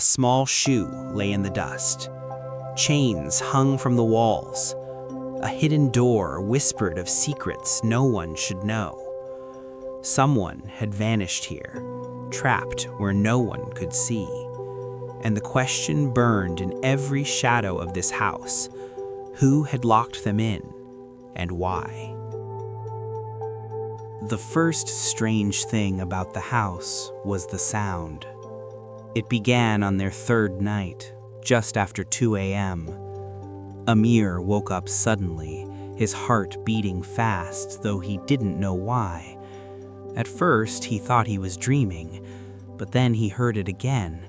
small shoe lay in the dust. Chains hung from the walls. A hidden door whispered of secrets no one should know. Someone had vanished here, trapped where no one could see. And the question burned in every shadow of this house: who had locked them in, and why? The first strange thing about the house was the sound. It began on their third night, just after 2 a.m. Amir woke up suddenly, his heart beating fast, though he didn't know why. At first, he thought he was dreaming, but then he heard it again,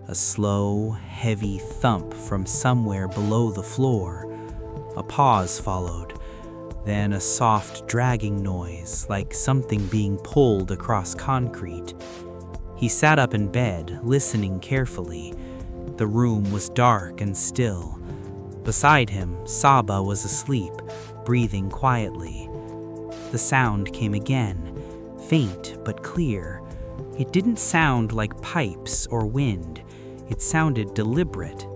a slow, heavy thump from somewhere below the floor. A pause followed, then a soft dragging noise, like something being pulled across concrete. He sat up in bed, listening carefully. The room was dark and still. Beside him, Saba was asleep, breathing quietly. The sound came again, faint but clear. It didn't sound like pipes or wind. It sounded deliberate.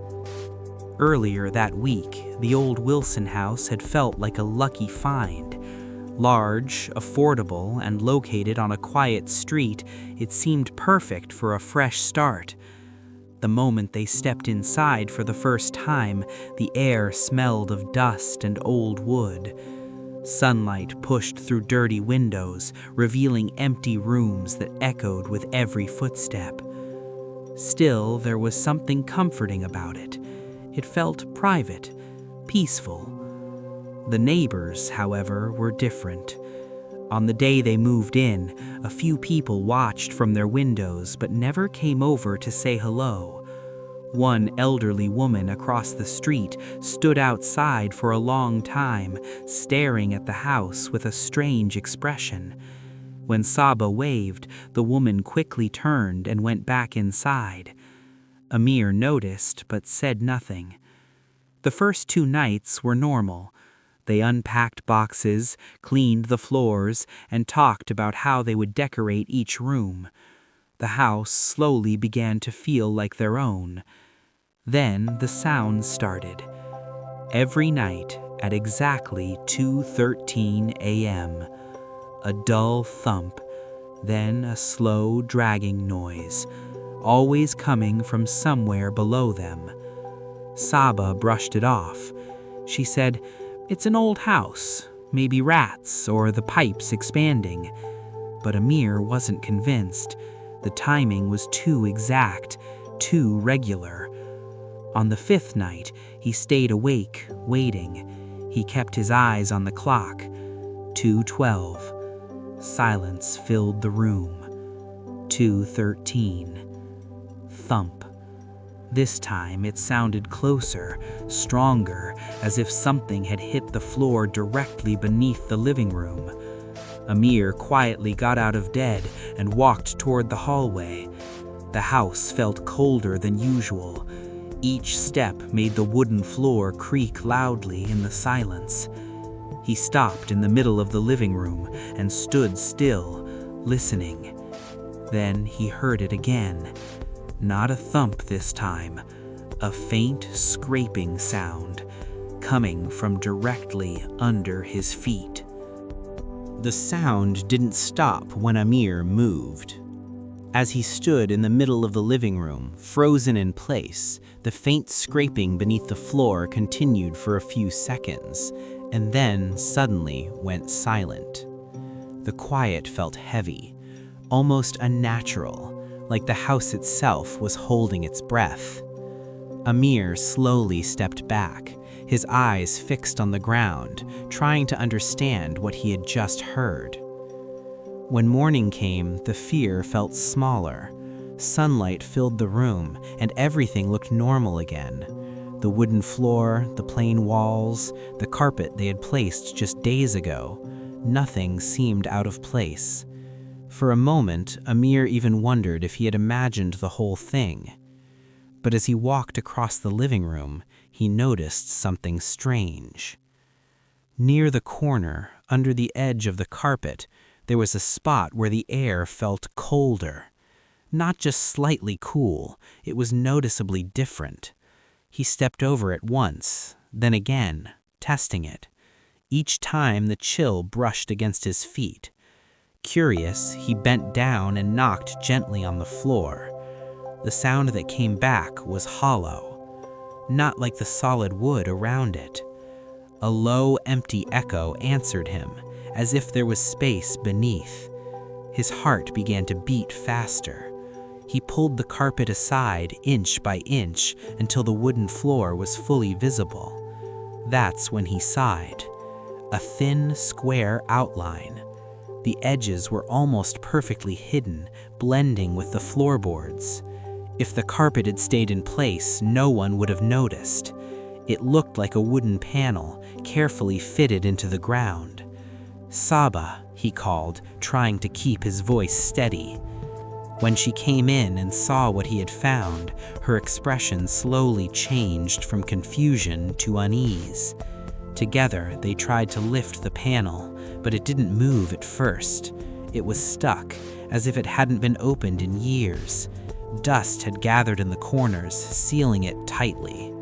Earlier that week, the old Wilson house had felt like a lucky find. Large, affordable, and located on a quiet street, it seemed perfect for a fresh start. The moment they stepped inside for the first time, the air smelled of dust and old wood. Sunlight pushed through dirty windows, revealing empty rooms that echoed with every footstep. Still, there was something comforting about it. It felt private, peaceful. The neighbors, however, were different. On the day they moved in, a few people watched from their windows but never came over to say hello. One elderly woman across the street stood outside for a long time, staring at the house with a strange expression. When Saba waved, the woman quickly turned and went back inside. Amir noticed but said nothing. The first 2 nights were normal. They unpacked boxes, cleaned the floors, and talked about how they would decorate each room. The house slowly began to feel like their own. Then the sounds started. Every night at exactly 2:13 a.m., a dull thump, then a slow, dragging noise, always coming from somewhere below them. Saba brushed it off. She said, "It's an old house, maybe rats or the pipes expanding." But Amir wasn't convinced. The timing was too exact, too regular. On the 5th night, he stayed awake, waiting. He kept his eyes on the clock. 2:12. Silence filled the room. 2:13. Thump. This time it sounded closer, stronger, as if something had hit the floor directly beneath the living room. Amir quietly got out of bed and walked toward the hallway. The house felt colder than usual. Each step made the wooden floor creak loudly in the silence. He stopped in the middle of the living room and stood still, listening. Then he heard it again. Not a thump this time, a faint scraping sound coming from directly under his feet. The sound didn't stop when Amir moved. As he stood in the middle of the living room, frozen in place, the faint scraping beneath the floor continued for a few seconds, and then suddenly went silent. The quiet felt heavy, almost unnatural, like the house itself was holding its breath. Amir slowly stepped back, his eyes fixed on the ground, trying to understand what he had just heard. When morning came, the fear felt smaller. Sunlight filled the room, and everything looked normal again. The wooden floor, the plain walls, the carpet they had placed just days ago. Nothing seemed out of place. For a moment, Amir even wondered if he had imagined the whole thing. But as he walked across the living room, he noticed something strange. Near the corner, under the edge of the carpet, there was a spot where the air felt colder. Not just slightly cool, it was noticeably different. He stepped over it once, then again, testing it. Each time the chill brushed against his feet. Curious, he bent down and knocked gently on the floor. The sound that came back was hollow, not like the solid wood around it. A low, empty echo answered him, as if there was space beneath. His heart began to beat faster. He pulled the carpet aside inch by inch until the wooden floor was fully visible. That's when he sighed. A thin, square outline. The edges were almost perfectly hidden, blending with the floorboards. If the carpet had stayed in place, no one would have noticed. It looked like a wooden panel, carefully fitted into the ground. "Saba," he called, trying to keep his voice steady. When she came in and saw what he had found, her expression slowly changed from confusion to unease. Together, they tried to lift the panel, but it didn't move at first. It was stuck, as if it hadn't been opened in years. Dust had gathered in the corners, sealing it tightly.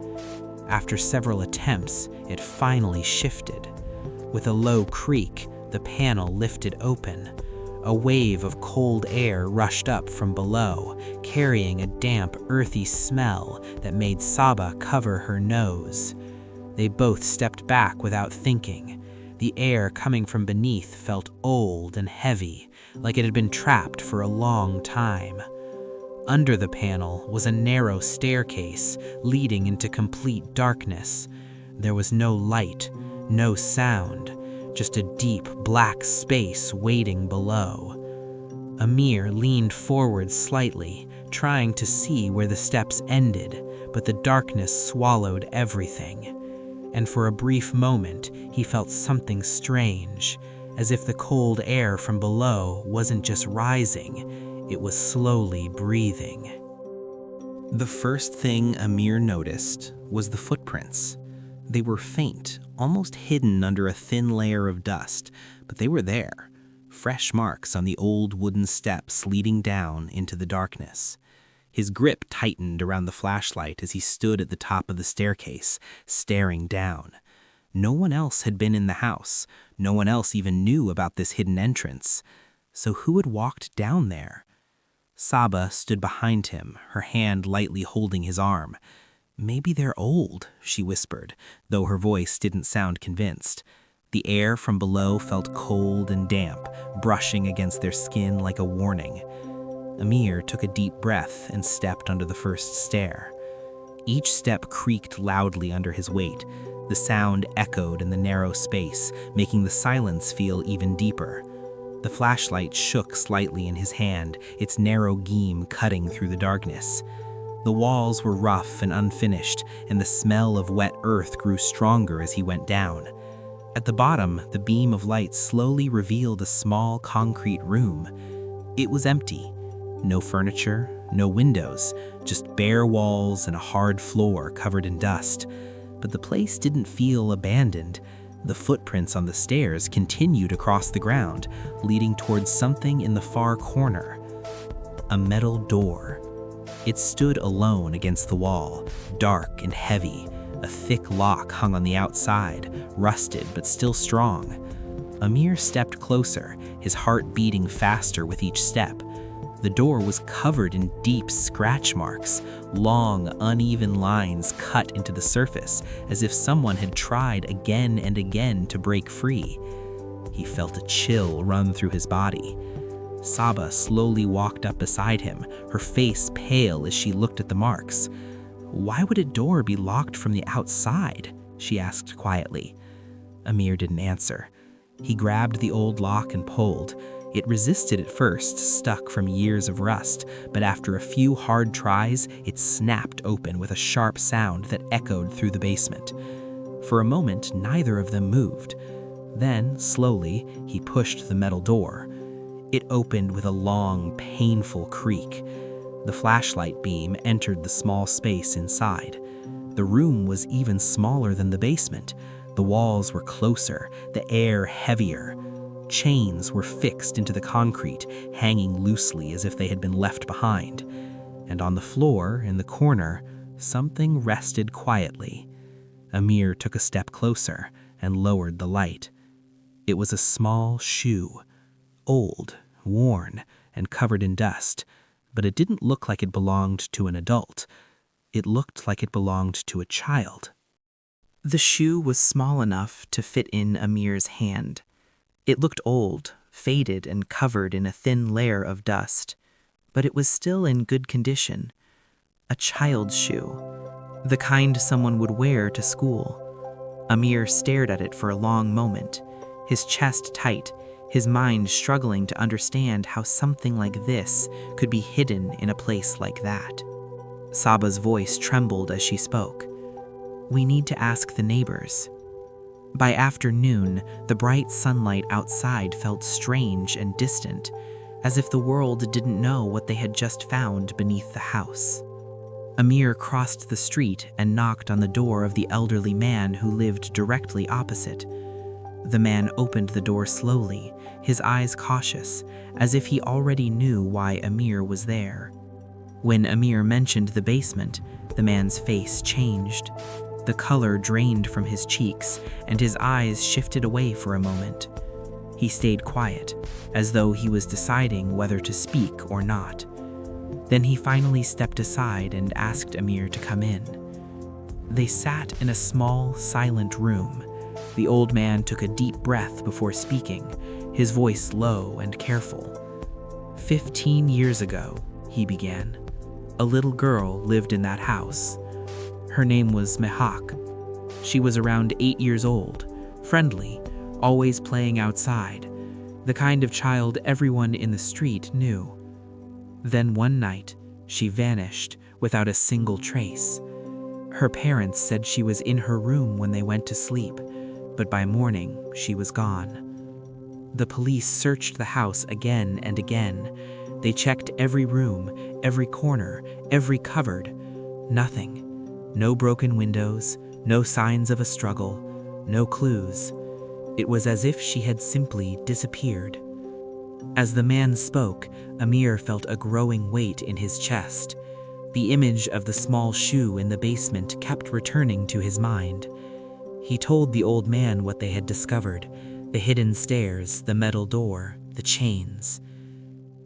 After several attempts, it finally shifted. With a low creak, the panel lifted open. A wave of cold air rushed up from below, carrying a damp, earthy smell that made Saba cover her nose. They both stepped back without thinking. The air coming from beneath felt old and heavy, like it had been trapped for a long time. Under the panel was a narrow staircase leading into complete darkness. There was no light, no sound, just a deep black space waiting below. Amir leaned forward slightly, trying to see where the steps ended, but the darkness swallowed everything. And for a brief moment, he felt something strange, as if the cold air from below wasn't just rising, it was slowly breathing. The first thing Amir noticed was the footprints. They were faint, almost hidden under a thin layer of dust, but they were there, fresh marks on the old wooden steps leading down into the darkness. His grip tightened around the flashlight as he stood at the top of the staircase, staring down. No one else had been in the house. No one else even knew about this hidden entrance. So who had walked down there? Saba stood behind him, her hand lightly holding his arm. "Maybe they're old," she whispered, though her voice didn't sound convinced. The air from below felt cold and damp, brushing against their skin like a warning. Amir took a deep breath and stepped onto the first stair. Each step creaked loudly under his weight. The sound echoed in the narrow space, making the silence feel even deeper. The flashlight shook slightly in his hand, its narrow gleam cutting through the darkness. The walls were rough and unfinished, and the smell of wet earth grew stronger as he went down. At the bottom, the beam of light slowly revealed a small concrete room. It was empty. No furniture, no windows, just bare walls and a hard floor covered in dust. But the place didn't feel abandoned. The footprints on the stairs continued across the ground, leading towards something in the far corner. A metal door. It stood alone against the wall, dark and heavy. A thick lock hung on the outside, rusted but still strong. Amir stepped closer, his heart beating faster with each step. The door was covered in deep scratch marks, long, uneven lines cut into the surface, as if someone had tried again and again to break free. He felt a chill run through his body. Saba slowly walked up beside him, her face pale as she looked at the marks. "Why would a door be locked from the outside?" she asked quietly. Amir didn't answer. He grabbed the old lock and pulled. It resisted at first, stuck from years of rust, but after a few hard tries, it snapped open with a sharp sound that echoed through the basement. For a moment, neither of them moved. Then, slowly, he pushed the metal door. It opened with a long, painful creak. The flashlight beam entered the small space inside. The room was even smaller than the basement. The walls were closer, the air heavier. Chains were fixed into the concrete, hanging loosely as if they had been left behind. And on the floor, in the corner, something rested quietly. Amir took a step closer and lowered the light. It was a small shoe, old, worn, and covered in dust, but it didn't look like it belonged to an adult. It looked like it belonged to a child. The shoe was small enough to fit in Amir's hand. It looked old, faded, and covered in a thin layer of dust, but it was still in good condition. A child's shoe, the kind someone would wear to school. Amir stared at it for a long moment, his chest tight, his mind struggling to understand how something like this could be hidden in a place like that. Saba's voice trembled as she spoke. "We need to ask the neighbors." By afternoon, the bright sunlight outside felt strange and distant, as if the world didn't know what they had just found beneath the house. Amir crossed the street and knocked on the door of the elderly man who lived directly opposite. The man opened the door slowly, his eyes cautious, as if he already knew why Amir was there. When Amir mentioned the basement, the man's face changed. The color drained from his cheeks, and his eyes shifted away for a moment. He stayed quiet, as though he was deciding whether to speak or not. Then he finally stepped aside and asked Amir to come in. They sat in a small, silent room. The old man took a deep breath before speaking, his voice low and careful. 15 years ago, he began, a little girl lived in that house. Her name was Mehak. She was around 8 years old, friendly, always playing outside, the kind of child everyone in the street knew. Then one night, she vanished without a single trace. Her parents said she was in her room when they went to sleep, but by morning, she was gone. The police searched the house again and again. They checked every room, every corner, every cupboard. Nothing. No broken windows, no signs of a struggle, no clues. It was as if she had simply disappeared. As the man spoke, Amir felt a growing weight in his chest. The image of the small shoe in the basement kept returning to his mind. He told the old man what they had discovered, the hidden stairs, the metal door, the chains.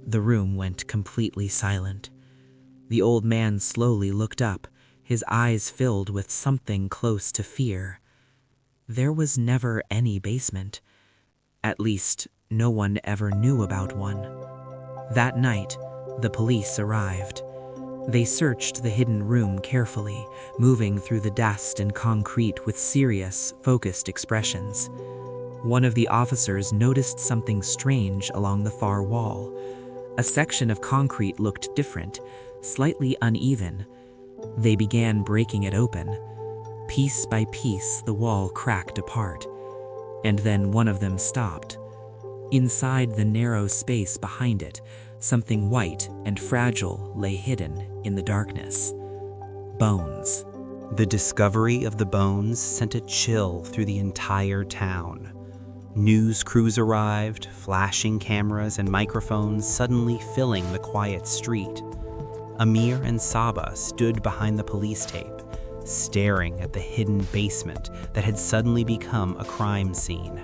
The room went completely silent. The old man slowly looked up, his eyes filled with something close to fear. There was never any basement. At least, no one ever knew about one. That night, the police arrived. They searched the hidden room carefully, moving through the dust and concrete with serious, focused expressions. One of the officers noticed something strange along the far wall. A section of concrete looked different, slightly uneven. They began breaking it open. Piece by piece, the wall cracked apart. And then one of them stopped. Inside the narrow space behind it, something white and fragile lay hidden in the darkness. Bones. The discovery of the bones sent a chill through the entire town. News crews arrived, flashing cameras and microphones suddenly filling the quiet street. Amir and Saba stood behind the police tape, staring at the hidden basement that had suddenly become a crime scene.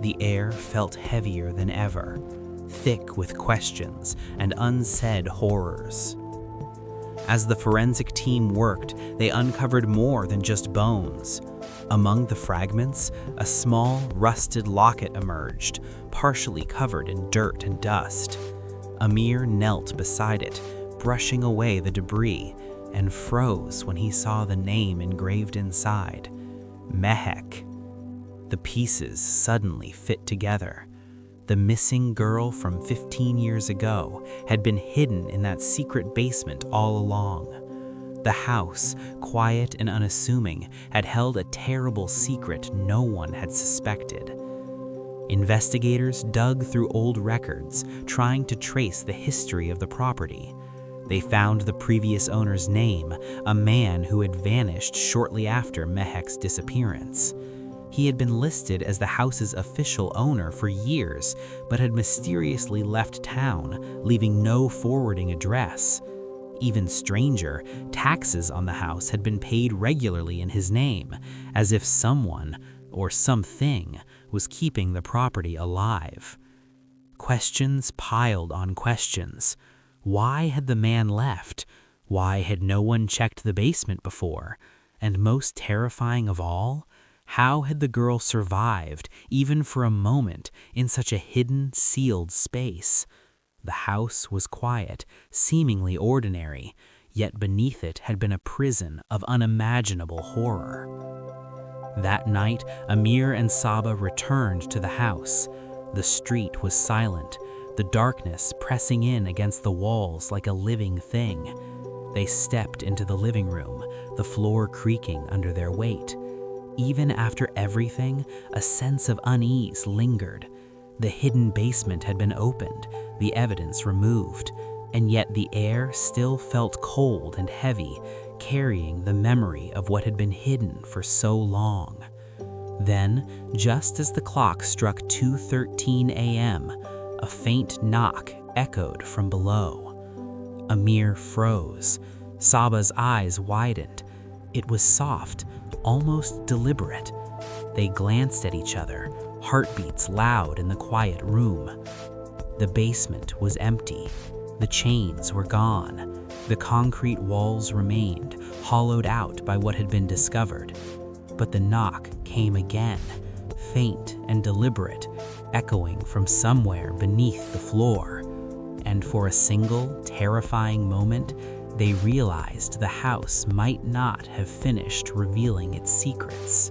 The air felt heavier than ever, thick with questions and unsaid horrors. As the forensic team worked, they uncovered more than just bones. Among the fragments, a small, rusted locket emerged, partially covered in dirt and dust. Amir knelt beside it, brushing away the debris, and froze when he saw the name engraved inside, Mehek. The pieces suddenly fit together. The missing girl from 15 years ago had been hidden in that secret basement all along. The house, quiet and unassuming, had held a terrible secret no one had suspected. Investigators dug through old records, trying to trace the history of the property. They found the previous owner's name, a man who had vanished shortly after Mehek's disappearance. He had been listed as the house's official owner for years, but had mysteriously left town, leaving no forwarding address. Even stranger, taxes on the house had been paid regularly in his name, as if someone, or something, was keeping the property alive. Questions piled on questions. Why had the man left? Why had no one checked the basement before? And most terrifying of all, how had the girl survived, even for a moment, in such a hidden, sealed space? The house was quiet, seemingly ordinary, yet beneath it had been a prison of unimaginable horror. That night, Amir and Saba returned to the house. The street was silent, the darkness pressing in against the walls like a living thing. They stepped into the living room, the floor creaking under their weight. Even after everything, a sense of unease lingered. The hidden basement had been opened, the evidence removed, and yet the air still felt cold and heavy, carrying the memory of what had been hidden for so long. Then, just as the clock struck 2:13 a.m., a faint knock echoed from below. Amir froze. Saba's eyes widened. It was soft, almost deliberate. They glanced at each other, heartbeats loud in the quiet room. The basement was empty. The chains were gone. The concrete walls remained, hollowed out by what had been discovered. But the knock came again, faint and deliberate, echoing from somewhere beneath the floor. And for a single, terrifying moment, they realized the house might not have finished revealing its secrets.